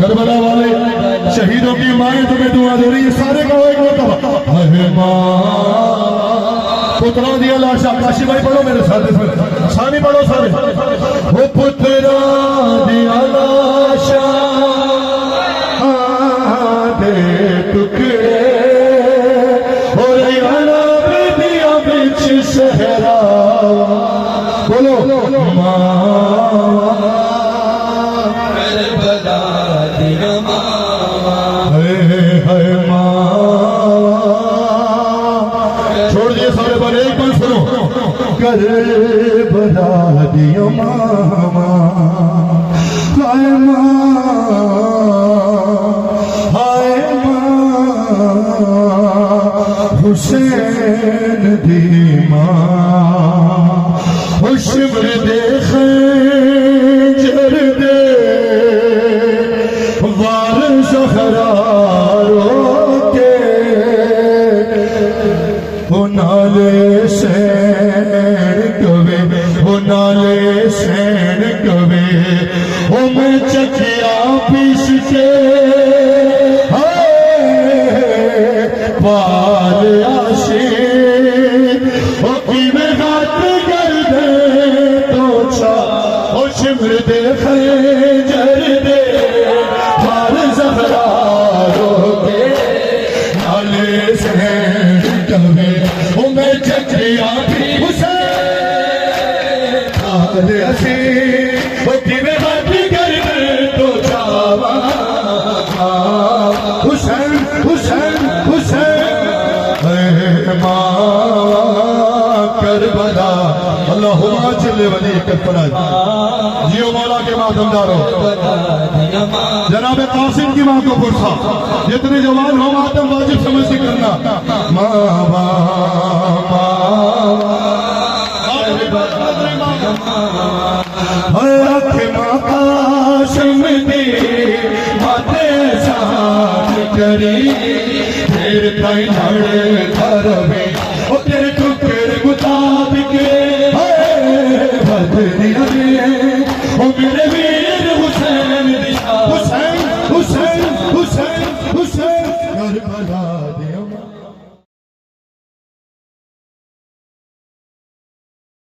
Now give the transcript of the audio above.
کربلا والے شہیدوں کی مائیں تمہیں دعا دے رہی ہے، سارے کہو ایک مرتبہ اے ماں پتروں دیا لاشا. کاشی بھائی پڑھو میرے ساتھ، سامی پڑھو سارے. وہ پتروں دیا لاشا دے ٹکڑے اور یالا بھی دیا بچ سہرا. بولو ماں کربلا دیا ماں ہے ماں. چھوڑ دیے سارے پر ایک بار سنو. کربلا دیا ماں ہائے ماں ہائے ماں حسین دی ماں شمر دے خنجر دے وار زہرا رو کے وہ نالے سین کوے وہ نالے سین کوے وہ میں چکیا پیس کے پال آشی وہ کی میں ہاتھ کر دے تو چاہ وہ شمر دے خنجر دے وار زہرا رو کے نالے سین کوے وہ میں چکیا پیس کے وہ کی میں ہاتھ کر دے تو چاہ حسین حسین حسین اے ماں کربلا. اللہم اجل ولی کربلا. جیو مولا کے ماتم دارو. جناب قاسم کی ماں کو پرسا جتنے جوان ہو ماتم واجب سمجھ سے کرنا. ماں ماں اکھ ماں قاسم دی ماتے سان کری پھر تائیں دھڑ دھروے او تیرے